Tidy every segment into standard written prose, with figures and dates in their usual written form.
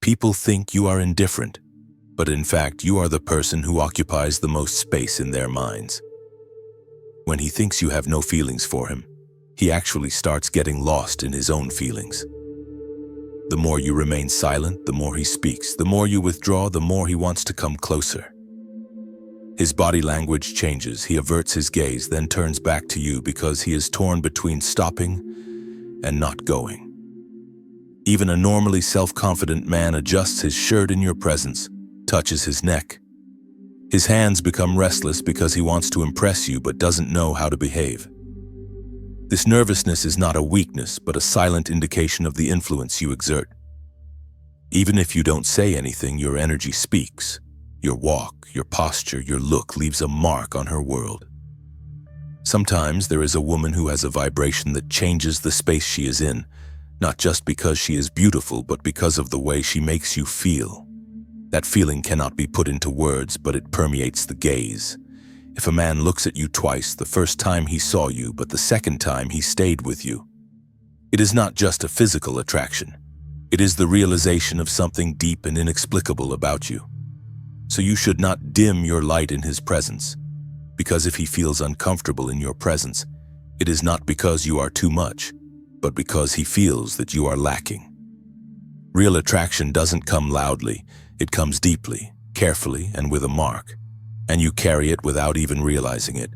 People think you are indifferent, but in fact you are the person who occupies the most space in their minds. When he thinks you have no feelings for him, he actually starts getting lost in his own feelings. The more you remain silent, the more he speaks. The more you withdraw, the more he wants to come closer. His body language changes. He averts his gaze, then turns back to you because he is torn between stopping and not going. Even a normally self-confident man adjusts his shirt in your presence, touches his neck. His hands become restless because he wants to impress you but doesn't know how to behave. This nervousness is not a weakness, but a silent indication of the influence you exert. Even if you don't say anything, your energy speaks. Your walk, your posture, your look leaves a mark on her world. Sometimes there is a woman who has a vibration that changes the space she is in, not just because she is beautiful, but because of the way she makes you feel. That feeling cannot be put into words, but it permeates the gaze. If a man looks at you twice, the first time he saw you, but the second time he stayed with you, it is not just a physical attraction. It is the realization of something deep and inexplicable about you. So you should not dim your light in his presence, because if he feels uncomfortable in your presence, it is not because you are too much, but because he feels that you are lacking. Real attraction doesn't come loudly, it comes deeply, carefully, and with a mark, and you carry it without even realizing it.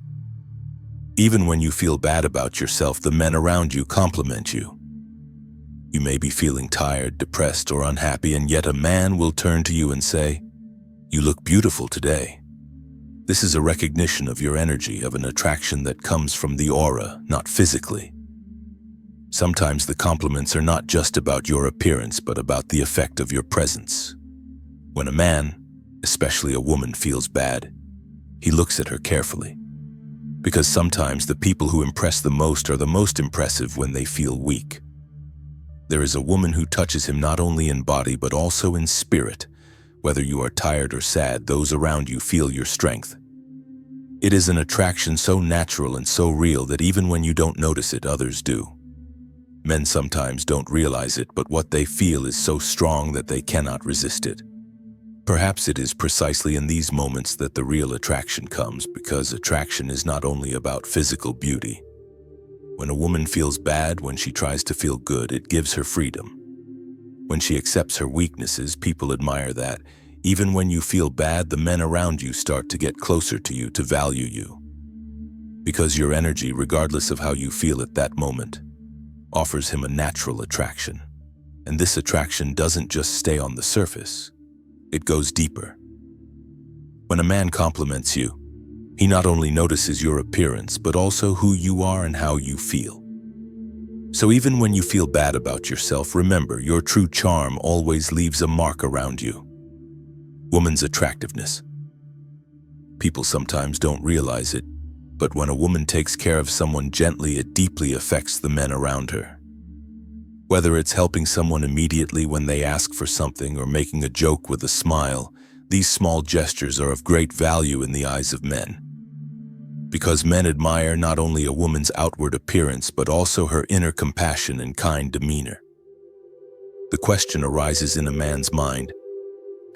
Even when you feel bad about yourself, the men around you compliment you. You may be feeling tired, depressed, or unhappy, and yet a man will turn to you and say, "You look beautiful today." This is a recognition of your energy, of an attraction that comes from the aura, not physically. Sometimes the compliments are not just about your appearance, but about the effect of your presence. When a man, especially a woman, feels bad, he looks at her carefully. Because sometimes the people who impress the most are the most impressive when they feel weak. There is a woman who touches him not only in body but also in spirit. Whether you are tired or sad, those around you feel your strength. It is an attraction so natural and so real that even when you don't notice it, others do. Men sometimes don't realize it, but what they feel is so strong that they cannot resist it. Perhaps it is precisely in these moments that the real attraction comes, because attraction is not only about physical beauty. When a woman feels bad, when she tries to feel good, it gives her freedom. When she accepts her weaknesses, people admire that. Even when you feel bad, the men around you start to get closer to you, to value you. Because your energy, regardless of how you feel at that moment, offers him a natural attraction. And this attraction doesn't just stay on the surface. It goes deeper. When a man compliments you, he not only notices your appearance, but also who you are and how you feel. So even when you feel bad about yourself, remember, your true charm always leaves a mark around you. Woman's attractiveness. People sometimes don't realize it, but when a woman takes care of someone gently, it deeply affects the men around her. Whether it's helping someone immediately when they ask for something or making a joke with a smile, these small gestures are of great value in the eyes of men. Because men admire not only a woman's outward appearance, but also her inner compassion and kind demeanor. The question arises in a man's mind,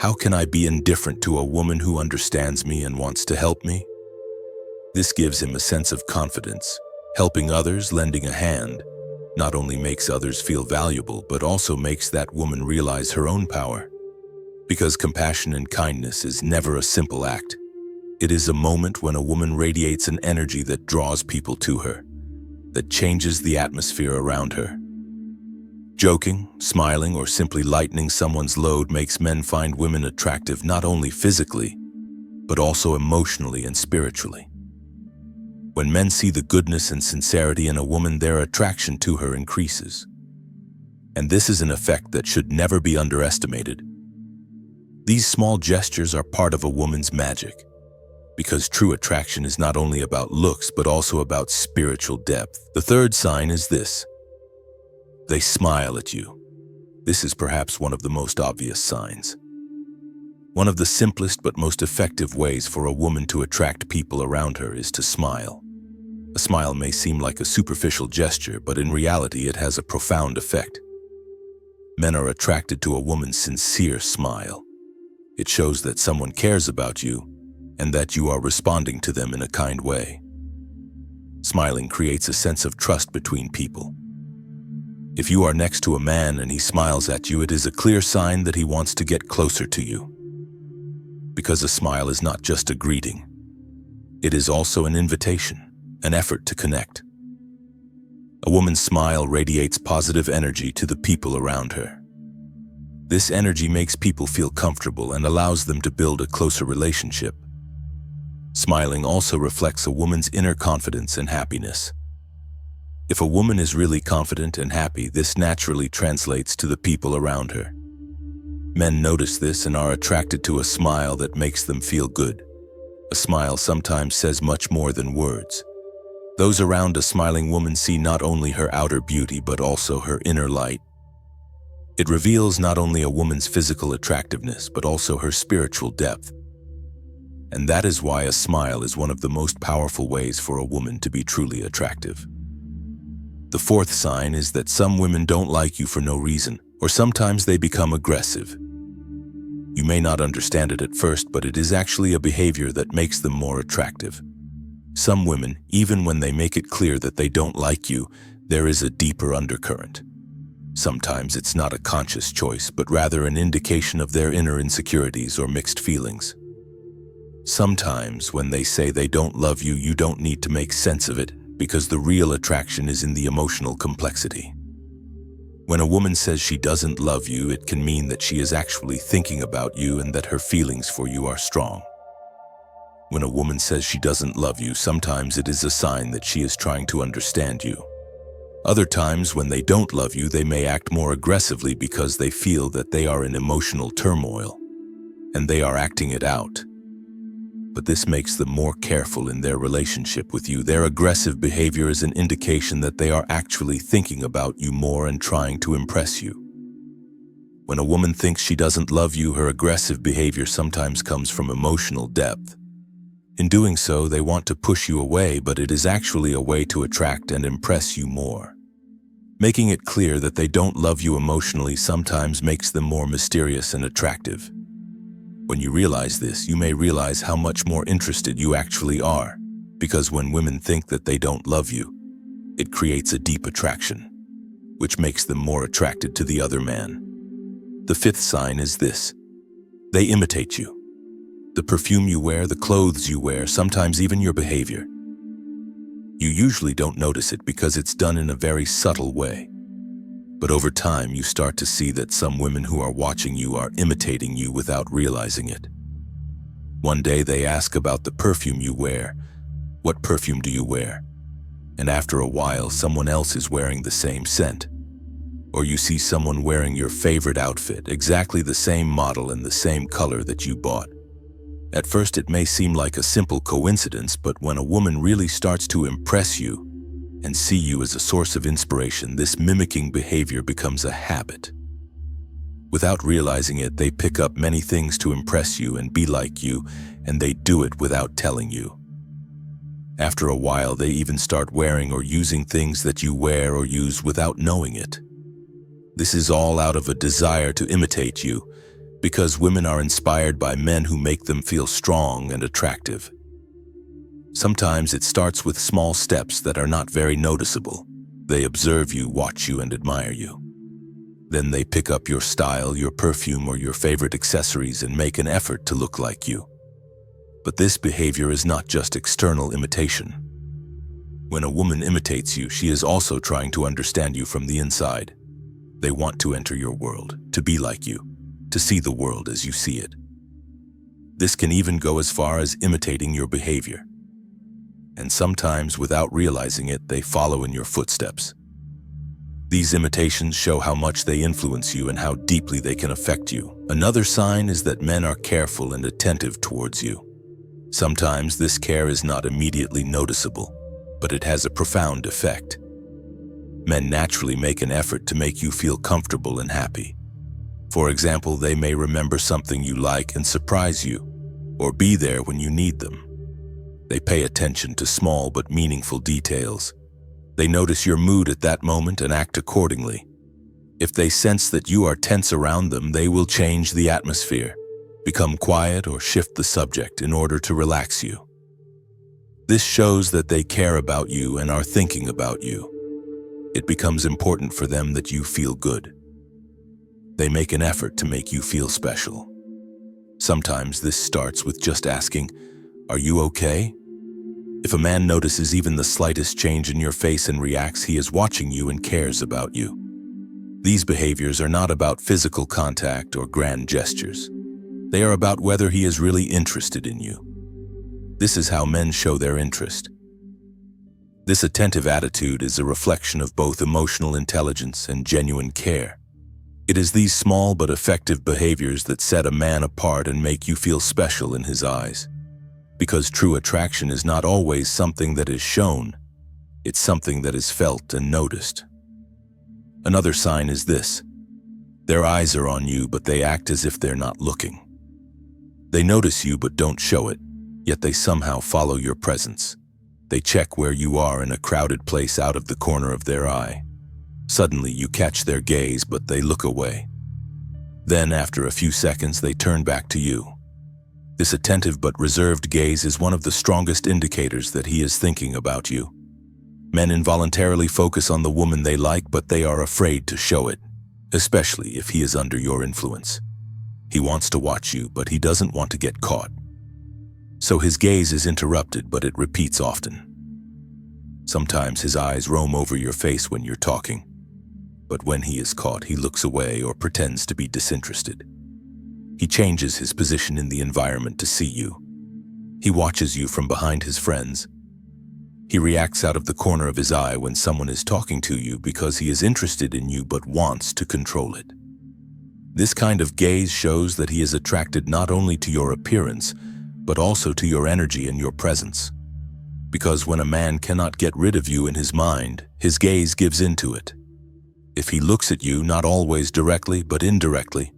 how can I be indifferent to a woman who understands me and wants to help me? This gives him a sense of confidence. Helping others, lending a hand, not only makes others feel valuable, but also makes that woman realize her own power. Because compassion and kindness is never a simple act. It is a moment when a woman radiates an energy that draws people to her, that changes the atmosphere around her. Joking, smiling, or simply lightening someone's load makes men find women attractive not only physically, but also emotionally and spiritually. When men see the goodness and sincerity in a woman, their attraction to her increases. And this is an effect that should never be underestimated. These small gestures are part of a woman's magic, because true attraction is not only about looks, but also about spiritual depth. The third sign is this. They smile at you. This is perhaps one of the most obvious signs. One of the simplest but most effective ways for a woman to attract people around her is to smile. A smile may seem like a superficial gesture, but in reality it has a profound effect. Men are attracted to a woman's sincere smile. It shows that someone cares about you and that you are responding to them in a kind way. Smiling creates a sense of trust between people. If you are next to a man and he smiles at you, it is a clear sign that he wants to get closer to you. Because a smile is not just a greeting. It is also an invitation, an effort to connect. A woman's smile radiates positive energy to the people around her. This energy makes people feel comfortable and allows them to build a closer relationship. Smiling also reflects a woman's inner confidence and happiness. If a woman is really confident and happy, this naturally translates to the people around her. Men notice this and are attracted to a smile that makes them feel good. A smile sometimes says much more than words. Those around a smiling woman see not only her outer beauty but also her inner light. It reveals not only a woman's physical attractiveness but also her spiritual depth. And that is why a smile is one of the most powerful ways for a woman to be truly attractive. The fourth sign is that some women don't like you for no reason, or sometimes they become aggressive. You may not understand it at first, but it is actually a behavior that makes them more attractive. Some women, even when they make it clear that they don't like you, there is a deeper undercurrent. Sometimes it's not a conscious choice, but rather an indication of their inner insecurities or mixed feelings. Sometimes when they say they don't love you, you don't need to make sense of it, because the real attraction is in the emotional complexity. When a woman says she doesn't love you, it can mean that she is actually thinking about you and that her feelings for you are strong. When a woman says she doesn't love you, sometimes it is a sign that she is trying to understand you. Other times, when they don't love you, they may act more aggressively because they feel that they are in emotional turmoil, and they are acting it out. But this makes them more careful in their relationship with you. Their aggressive behavior is an indication that they are actually thinking about you more and trying to impress you. When a woman thinks she doesn't love you, her aggressive behavior sometimes comes from emotional depth. In doing so, they want to push you away, but it is actually a way to attract and impress you more. Making it clear that they don't love you emotionally sometimes makes them more mysterious and attractive. When you realize this, you may realize how much more interested you actually are, because when women think that they don't love you, it creates a deep attraction, which makes them more attracted to the other man. The fifth sign is this: they imitate you. The perfume you wear, the clothes you wear, sometimes even your behavior. You usually don't notice it because it's done in a very subtle way. But over time, you start to see that some women who are watching you are imitating you without realizing it. One day they ask about the perfume you wear. What perfume do you wear? And after a while, someone else is wearing the same scent. Or you see someone wearing your favorite outfit, exactly the same model and the same color that you bought. At first, it may seem like a simple coincidence, but when a woman really starts to impress you and see you as a source of inspiration, this mimicking behavior becomes a habit. Without realizing it, they pick up many things to impress you and be like you, and they do it without telling you. After a while, they even start wearing or using things that you wear or use without knowing it. This is all out of a desire to imitate you, because women are inspired by men who make them feel strong and attractive. Sometimes it starts with small steps that are not very noticeable. They observe you, watch you, and admire you. Then they pick up your style, your perfume, or your favorite accessories and make an effort to look like you. But this behavior is not just external imitation. When a woman imitates you, she is also trying to understand you from the inside. They want to enter your world, to be like you, to see the world as you see it. This can even go as far as imitating your behavior. And sometimes, without realizing it, they follow in your footsteps. These imitations show how much they influence you and how deeply they can affect you. Another sign is that men are careful and attentive towards you. Sometimes this care is not immediately noticeable, but it has a profound effect. Men naturally make an effort to make you feel comfortable and happy. For example, they may remember something you like and surprise you, or be there when you need them. They pay attention to small but meaningful details. They notice your mood at that moment and act accordingly. If they sense that you are tense around them, they will change the atmosphere, become quiet, or shift the subject in order to relax you. This shows that they care about you and are thinking about you. It becomes important for them that you feel good. They make an effort to make you feel special. Sometimes this starts with just asking, "Are you okay?" If a man notices even the slightest change in your face and reacts, he is watching you and cares about you. These behaviors are not about physical contact or grand gestures. They are about whether he is really interested in you. This is how men show their interest. This attentive attitude is a reflection of both emotional intelligence and genuine care. It is these small but effective behaviors that set a man apart and make you feel special in his eyes. Because true attraction is not always something that is shown, it's something that is felt and noticed. Another sign is this: their eyes are on you, but they act as if they're not looking. They notice you but don't show it, yet they somehow follow your presence. They check where you are in a crowded place out of the corner of their eye. Suddenly you catch their gaze, but they look away. Then, after a few seconds, they turn back to you. This attentive but reserved gaze is one of the strongest indicators that he is thinking about you. Men involuntarily focus on the woman they like, but they are afraid to show it, especially if he is under your influence. He wants to watch you, but he doesn't want to get caught. So his gaze is interrupted, but it repeats often. Sometimes his eyes roam over your face when you're talking, but when he is caught, he looks away or pretends to be disinterested. He changes his position in the environment to see you. He watches you from behind his friends. He reacts out of the corner of his eye when someone is talking to you because he is interested in you but wants to control it. This kind of gaze shows that he is attracted not only to your appearance, but also to your energy and your presence. Because when a man cannot get rid of you in his mind, his gaze gives into it. If he looks at you, not always directly but indirectly,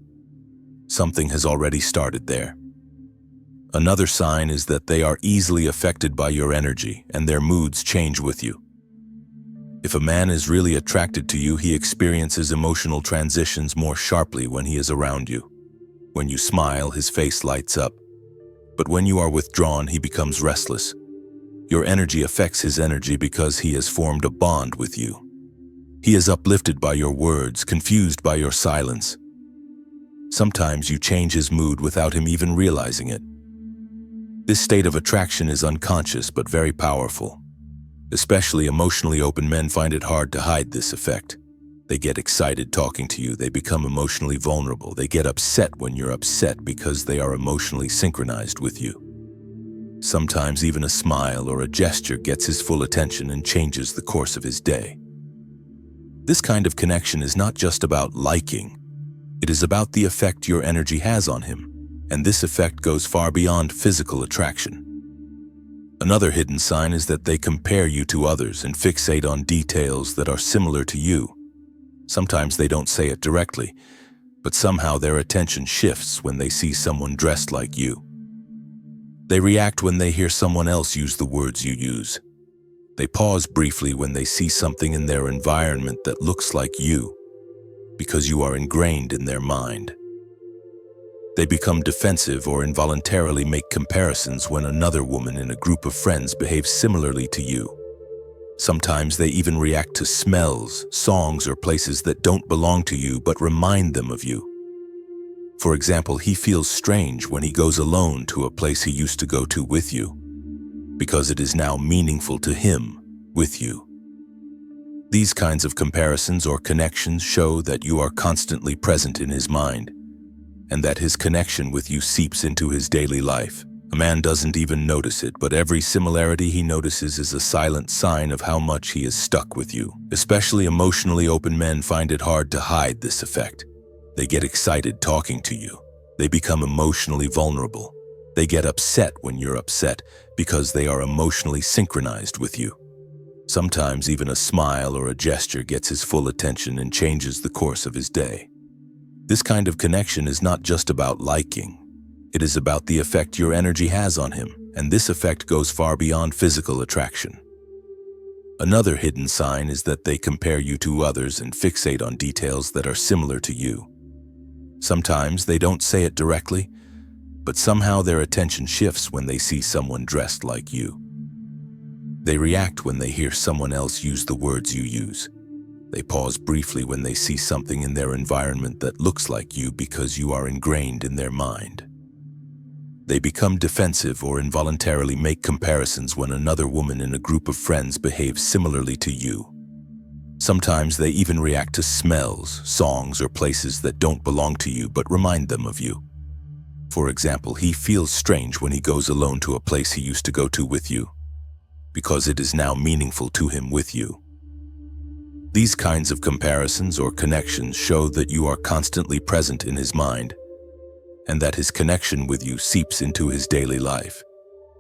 something has already started there. Another sign is that they are easily affected by your energy and their moods change with you. If a man is really attracted to you, he experiences emotional transitions more sharply when he is around you. When you smile, his face lights up. But when you are withdrawn, he becomes restless. Your energy affects his energy because he has formed a bond with you. He is uplifted by your words, confused by your silence. Sometimes you change his mood without him even realizing it. This state of attraction is unconscious but very powerful. Especially emotionally open men find it hard to hide this effect. They get excited talking to you, they become emotionally vulnerable, they get upset when you're upset because they are emotionally synchronized with you. Sometimes even a smile or a gesture gets his full attention and changes the course of his day. This kind of connection is not just about liking. It is about the effect your energy has on him, and this effect goes far beyond physical attraction. Another hidden sign is that they compare you to others and fixate on details that are similar to you. Sometimes they don't say it directly, but somehow their attention shifts when they see someone dressed like you. They react when they hear someone else use the words you use. They pause briefly when they see something in their environment that looks like you, because you are ingrained in their mind. They become defensive or involuntarily make comparisons when another woman in a group of friends behaves similarly to you. Sometimes they even react to smells, songs, or places that don't belong to you but remind them of you. For example, he feels strange when he goes alone to a place he used to go to with you, because it is now meaningful to him with you. These kinds of comparisons or connections show that you are constantly present in his mind, and that his connection with you seeps into his daily life. A man doesn't even notice it, but every similarity he notices is a silent sign of how much he is stuck with you. Especially emotionally open men find it hard to hide this effect. They get excited talking to you. They become emotionally vulnerable. They get upset when you're upset because they are emotionally synchronized with you. Sometimes even a smile or a gesture gets his full attention and changes the course of his day. This kind of connection is not just about liking. It is about the effect your energy has on him, and this effect goes far beyond physical attraction. Another hidden sign is that they compare you to others and fixate on details that are similar to you. Sometimes they don't say it directly, but somehow their attention shifts when they see someone dressed like you. They react when they hear someone else use the words you use. They pause briefly when they see something in their environment that looks like you because you are ingrained in their mind. They become defensive or involuntarily make comparisons when another woman in a group of friends behaves similarly to you. Sometimes they even react to smells, songs, or places that don't belong to you but remind them of you. For example, he feels strange when he goes alone to a place he used to go to with you, because it is now meaningful to him with you. These kinds of comparisons or connections show that you are constantly present in his mind, and that his connection with you seeps into his daily life.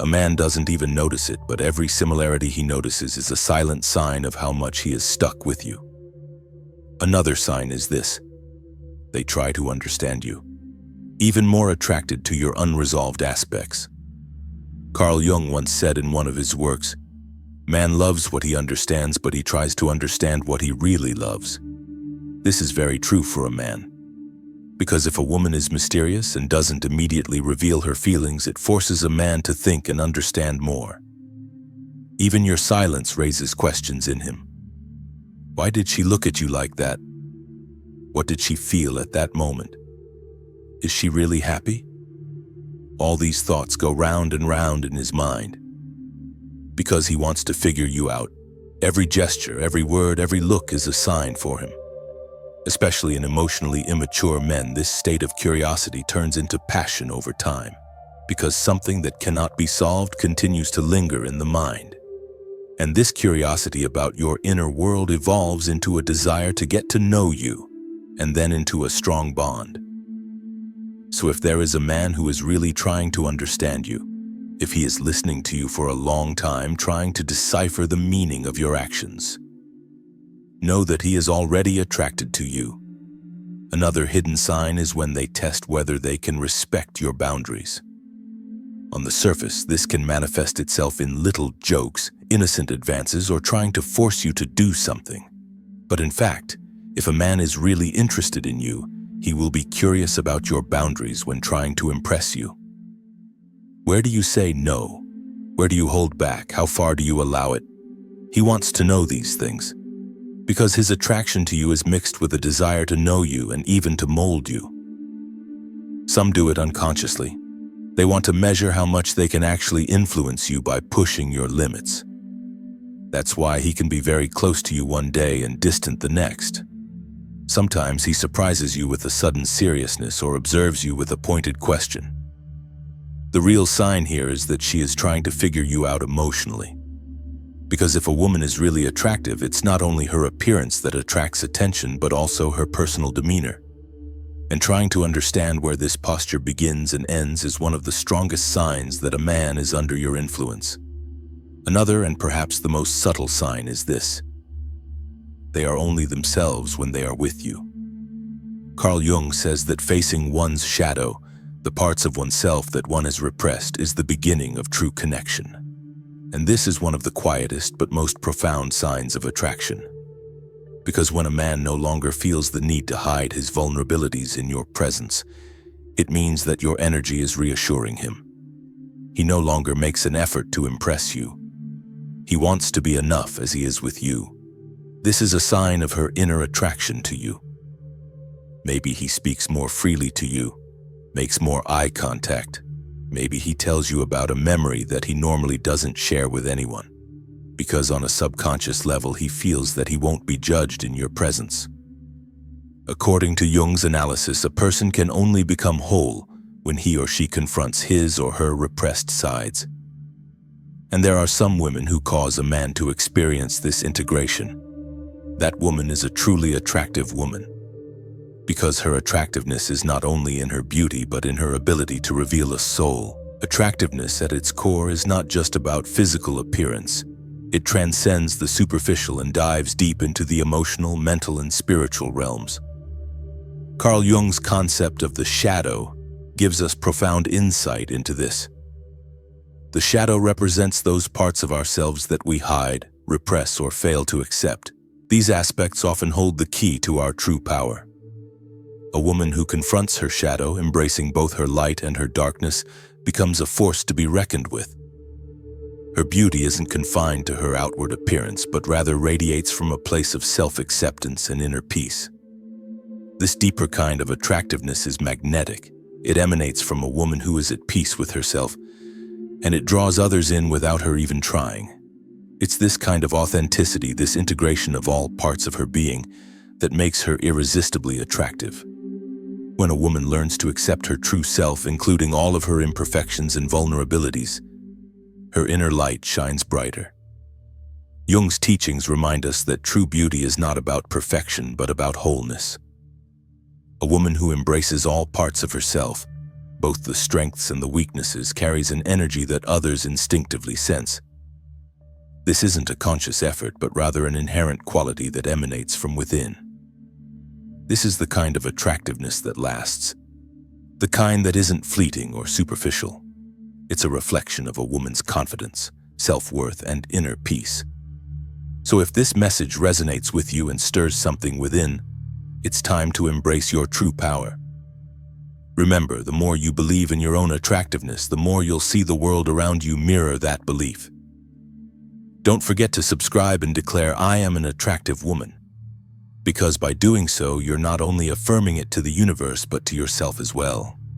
A man doesn't even notice it, but every similarity he notices is a silent sign of how much he is stuck with you. Another sign is this: they try to understand you, even more attracted to your unresolved aspects. Carl Jung once said in one of his works, "Man loves what he understands, but he tries to understand what he really loves." This is very true for a man, because if a woman is mysterious and doesn't immediately reveal her feelings, it forces a man to think and understand more. Even your silence raises questions in him. Why did she look at you like that? What did she feel at that moment? Is she really happy? All these thoughts go round and round in his mind, because he wants to figure you out. Every gesture, every word, every look is a sign for him. Especially in emotionally immature men, this state of curiosity turns into passion over time, because something that cannot be solved continues to linger in the mind. And this curiosity about your inner world evolves into a desire to get to know you, and then into a strong bond. So if there is a man who is really trying to understand you, if he is listening to you for a long time, trying to decipher the meaning of your actions, know that he is already attracted to you. Another hidden sign is when they test whether they can respect your boundaries. On the surface, this can manifest itself in little jokes, innocent advances, or trying to force you to do something. But in fact, if a man is really interested in you, he will be curious about your boundaries when trying to impress you. Where do you say no? Where do you hold back? How far do you allow it? He wants to know these things, because his attraction to you is mixed with a desire to know you and even to mold you. Some do it unconsciously. They want to measure how much they can actually influence you by pushing your limits. That's why he can be very close to you one day and distant the next. Sometimes he surprises you with a sudden seriousness or observes you with a pointed question. The real sign here is that she is trying to figure you out emotionally. Because if a woman is really attractive, it's not only her appearance that attracts attention, but also her personal demeanor. And trying to understand where this posture begins and ends is one of the strongest signs that a man is under your influence. Another, and perhaps the most subtle sign, is this: they are only themselves when they are with you. Carl Jung says that facing one's shadow, the parts of oneself that one has repressed, is the beginning of true connection. And this is one of the quietest but most profound signs of attraction. Because when a man no longer feels the need to hide his vulnerabilities in your presence, it means that your energy is reassuring him. He no longer makes an effort to impress you. He wants to be enough as he is with you. This is a sign of her inner attraction to you. Maybe he speaks more freely to you, makes more eye contact. Maybe he tells you about a memory that he normally doesn't share with anyone, because on a subconscious level he feels that he won't be judged in your presence. According to Jung's analysis, a person can only become whole when he or she confronts his or her repressed sides. And there are some women who cause a man to experience this integration. That woman is a truly attractive woman, because her attractiveness is not only in her beauty but in her ability to reveal a soul. Attractiveness at its core is not just about physical appearance. It transcends the superficial and dives deep into the emotional, mental, and spiritual realms. Carl Jung's concept of the shadow gives us profound insight into this. The shadow represents those parts of ourselves that we hide, repress, or fail to accept. These aspects often hold the key to our true power. A woman who confronts her shadow, embracing both her light and her darkness, becomes a force to be reckoned with. Her beauty isn't confined to her outward appearance, but rather radiates from a place of self-acceptance and inner peace. This deeper kind of attractiveness is magnetic. It emanates from a woman who is at peace with herself, and it draws others in without her even trying. It's this kind of authenticity, this integration of all parts of her being, that makes her irresistibly attractive. When a woman learns to accept her true self, including all of her imperfections and vulnerabilities, her inner light shines brighter. Jung's teachings remind us that true beauty is not about perfection, but about wholeness. A woman who embraces all parts of herself, both the strengths and the weaknesses, carries an energy that others instinctively sense. This isn't a conscious effort, but rather an inherent quality that emanates from within. This is the kind of attractiveness that lasts, the kind that isn't fleeting or superficial. It's a reflection of a woman's confidence, self-worth, and inner peace. So if this message resonates with you and stirs something within, it's time to embrace your true power. Remember, the more you believe in your own attractiveness, the more you'll see the world around you mirror that belief. Don't forget to subscribe and declare, "I am an attractive woman," because by doing so, you're not only affirming it to the universe, but to yourself as well.